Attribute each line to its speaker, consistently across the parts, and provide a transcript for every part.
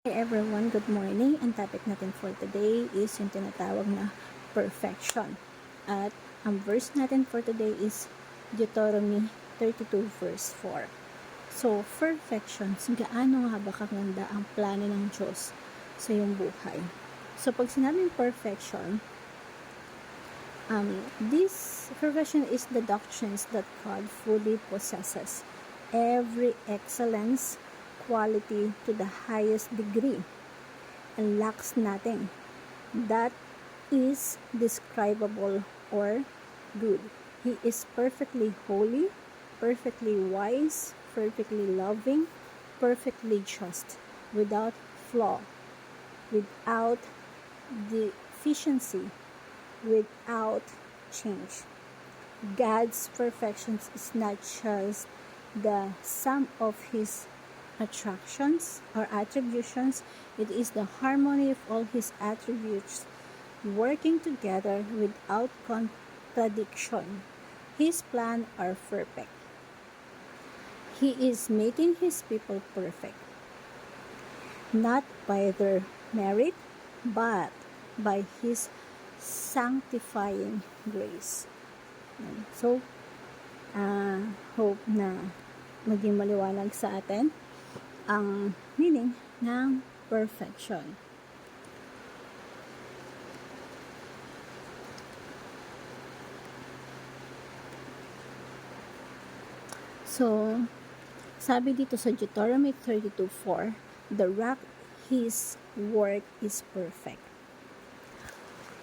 Speaker 1: Hey everyone, good morning. Ang topic natin for today is yung tinatawag na perfection. At ang verse natin for today is Deuteronomy 32 verse 4. So, perfection, gaano nga ba kaganda ang plano ng Diyos sa iyong buhay? So, pag sinabing perfection, this perfection is the doctrines that God fully possesses. Every excellence, quality to the highest degree and lacks nothing that is describable or good. He is perfectly holy, perfectly wise, perfectly loving, perfectly just, without flaw, without deficiency, without change. God's perfections is not just the sum of his attractions or attributions, it is the harmony of all his attributes working together without contradiction. His plans are perfect. He is making his people perfect, not by their merit, but by his sanctifying grace. So, hope na maging maliwanag sa atin ang meaning ng perfection. So, sabi dito sa Deuteronomy 32:4, the rock, his work is perfect.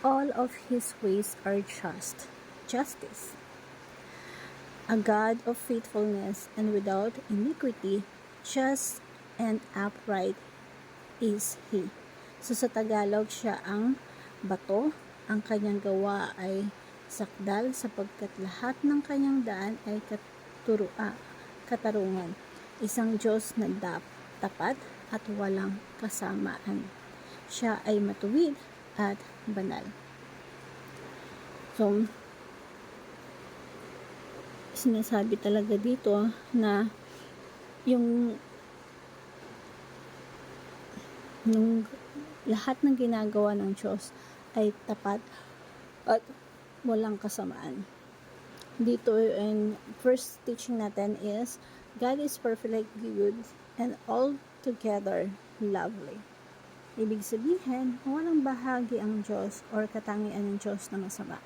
Speaker 1: All of his ways are justice. A God of faithfulness and without iniquity, just and upright is He. So sa Tagalog, siya ang bato, ang kanyang gawa ay sakdal sapagkat lahat ng kanyang daan ay katarungan. Isang Diyos na tapat at walang kasamaan. Siya ay matuwid at banal. So, sinasabi talaga dito na yung lahat ng ginagawa ng Diyos ay tapat at walang kasamaan. Dito in first teaching natin is God is perfectly good and altogether lovely. Ibig sabihin, walang bahagi ang Diyos or katangian ng Diyos na masama.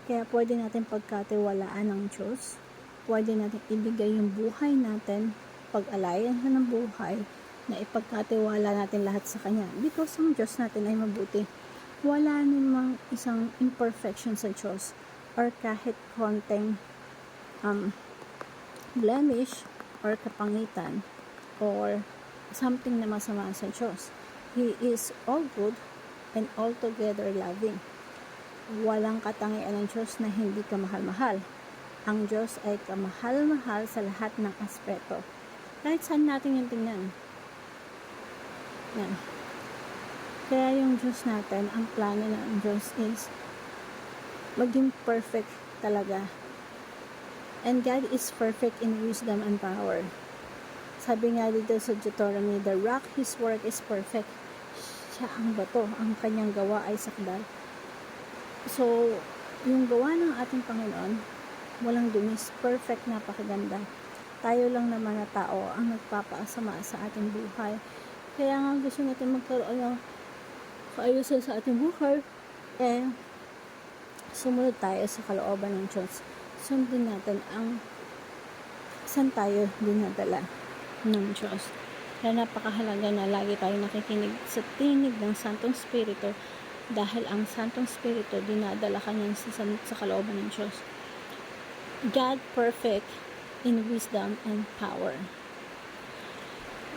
Speaker 1: Kaya pwede natin pagkatiwalaan ng Diyos, pwede natin ibigay yung buhay natin, pag-alayan ng buhay, na ipagkatiwala natin lahat sa Kanya. Because ang Diyos natin ay mabuti. Wala namang isang imperfection sa Diyos or kahit konting blemish or kapangitan or something na masama sa Diyos. He is all good and altogether loving. Walang katangian ng Diyos na hindi kamahal-mahal. Ang Diyos ay kamahal-mahal sa lahat ng aspeto. Kahit saan natin yung tingnan. Yan. Kaya yung Diyos natin, ang plano ng Diyos is maging perfect talaga. And God is perfect in wisdom and power. Sabi nga dito sa Deuteronomy, the rock, his work is perfect. Siya ang bato, ang kanyang gawa ay sakdal. So, yung gawa ng ating Panginoon, walang dumis, perfect, napakaganda. Tayo lang naman na tao ang nagpapaasama sa ating buhay. Kaya nga gusto natin magkaroon ng kaayusan sa ating buhay. Sumunod tayo sa kalooban ng Diyos. Sundin natin ang saan tayo dinadala ng Diyos. Kaya napakahalaga na lagi tayo nakikinig sa tinig ng Santong Espiritu dahil ang Santong Espiritu dinadala kanya sa kalooban ng Diyos. God perfect in wisdom and power.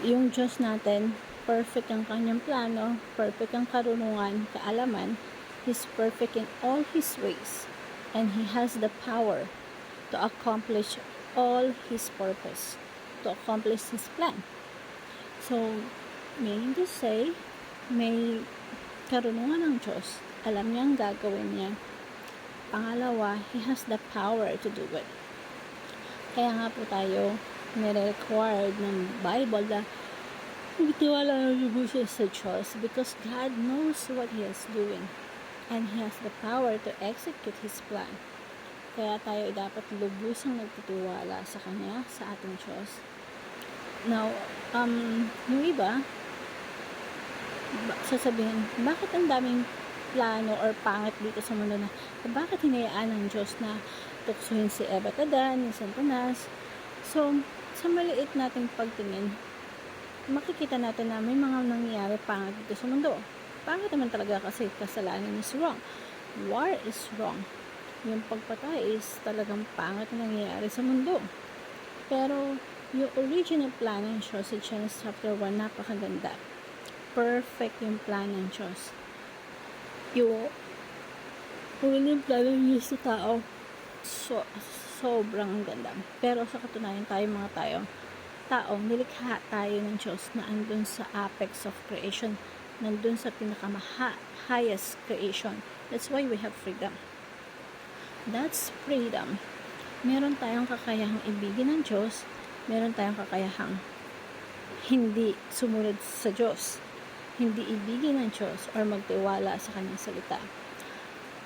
Speaker 1: Yung Diyos natin, perfect ang kanyang plano, perfect ang karunungan, kaalaman. He's perfect in all His ways, and He has the power to accomplish all His purpose, to accomplish His plan. So, meaning to say, may karunungan ng Diyos, alam niyang gagawin niya. Pangalawa, He has the power to do it. Kaya nga po tayo nire-required ng Bible na Magtiwala na lubusan sa Diyos because God knows what He is doing and He has the power to execute His plan. Kaya tayo dapat lubusang nagtitiwala sa Kanya, sa ating Diyos. Now, yung iba, sasabihin, bakit ang daming plano or pangit dito sa mundo na bakit hinayaan ng Diyos na tuksuhin si Eva at Adan, ni Satanas? So, sa maliit nating pagtingin, makikita natin na may mga nangyayari pangit dito sa mundo. Pangit naman talaga kasi kasalanan is wrong. War is wrong. Yung pagpatay is talagang pangit na nangyayari sa mundo. Pero, yung original plan ng Diyos sa Genesis chapter 1, napakaganda. Perfect yung plan ng Diyos. Yung original plan ng Diyos sa tao, sobrang ganda. Pero sa katunayan tao, nilikha tayo ng Diyos na andun sa apex of creation, nandun sa highest creation. That's why we have freedom. That's freedom. Meron tayong kakayahang ibigin ng Diyos, meron tayong kakayahang hindi sumunod sa Diyos, hindi ibigin ng Diyos or magtiwala sa Kanyang salita.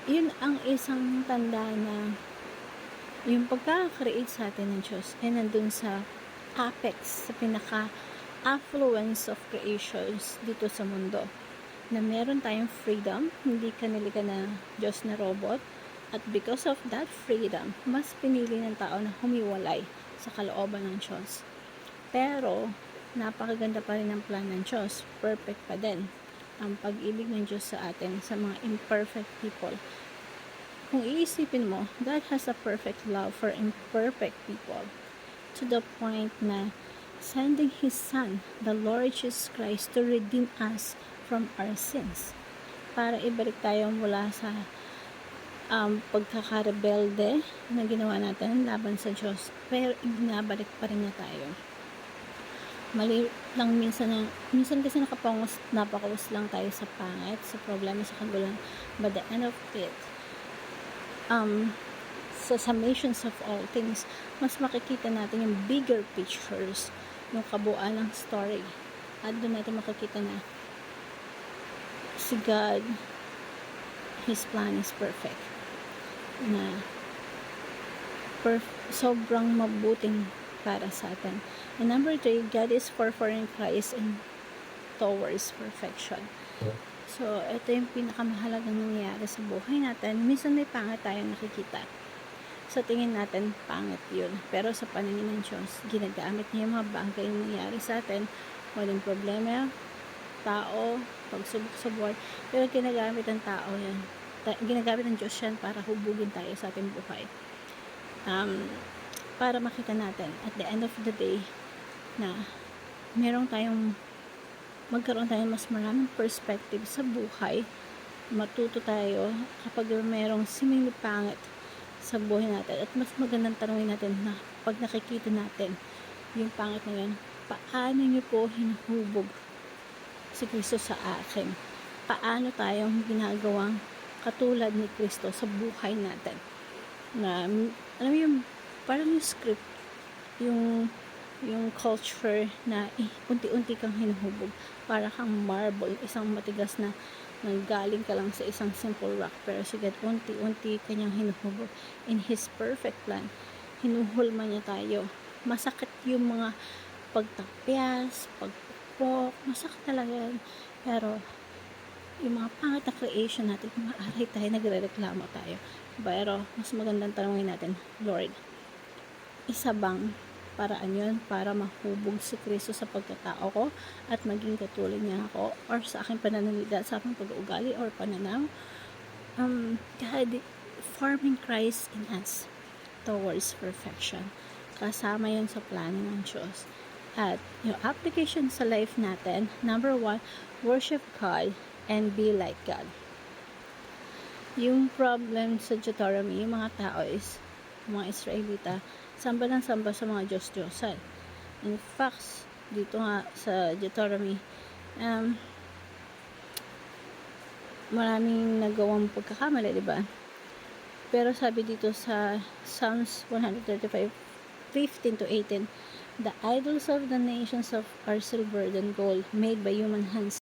Speaker 1: Yun ang isang tanda na yung pagkaka-create sa atin ng Diyos ay nandun sa apex, sa pinaka-affluence of creations dito sa mundo. Na meron tayong freedom, hindi ka nilika na Diyos na robot. At because of that freedom, mas pinili ng tao na humiwalay sa kalooban ng Diyos. Pero, napakaganda pa rin ang plan ng Diyos. Perfect pa din ang pag-ibig ng Diyos sa atin, sa mga imperfect people. Kung iisipin mo, God has a perfect love for imperfect people. To the point na sending His Son, the Lord Jesus Christ, to redeem us from our sins. Para ibalik tayo mula sa pagkakarebelde na ginawa natin laban sa Diyos. Pero ibinabalik pa rin niya tayo. Mali lang minsan kasi napakawas lang tayo sa pangit, sa problema, sa kagulan. But the end of it, sa summations of all things, mas makikita natin yung bigger pictures, yung kabuuan ng story. At doon natin makikita na si God, His plan is perfect. Na sobrang mabuting para sa atin. And number 3, God is forwarding Christ in towards perfection. So, ito yung pinakamahalagang nangyayari sa buhay natin. Minsan may pangit tayo nakikita. Sa tingin natin, pangit yun. Pero sa paningin ng Diyos, ginagamit niya yung mga bagay na nangyayari sa atin. Walang problema, tao, pagsubok sa buhay. Pero ginagamit ng tao yan. Ginagamit ng Diyos yan para hubugin tayo sa ating buhay. Para makita natin at the end of the day na magkaroon tayong mas maraming perspective sa buhay. Matuto tayo kapag merong simili pangit sa buhay natin. At mas magandang tanongin natin na pag nakikita natin yung pangit na yun, paano nyo po hinuhubog si Kristo sa akin? Paano tayong ginagawang katulad ni Kristo sa buhay natin? Na, alam mo yung, parang yung script, yung culture na unti-unti kang hinuhubog. Para kang marble, isang matigas na nanggaling ka lang sa isang simple rock. Pero sige, unti-unti kanyang hinuhubog. In His perfect plan, hinuhulma niya tayo. Masakit yung mga pagtapyas, pagpupok, masakit talaga yan. Pero, yung mga pangit na creation natin, maaari tayo, nagre-reklamo tayo. Pero, mas magandang tanongin natin, Lord, isa bang paraan yun para mahubog si Kristo sa pagkatao ko at maging katulad niya ako or sa aking pananalita, sa aking pag-uugali or pananaw? God forming Christ in us towards perfection. Kasama yun sa plano ng Diyos. At yung application sa life natin, number 1, worship God and be like God. Yung problem sa Deuteronomy, yung mga tao is, mga Israelita, samba ng samba sa mga Diyos-Diyosan. In fact, dito nga sa Deuteronomy, maraming nagawang pagkakamali, diba? Pero sabi dito sa Psalms 135, 15 to 18, The idols of the nations are silver and gold, made by human hands.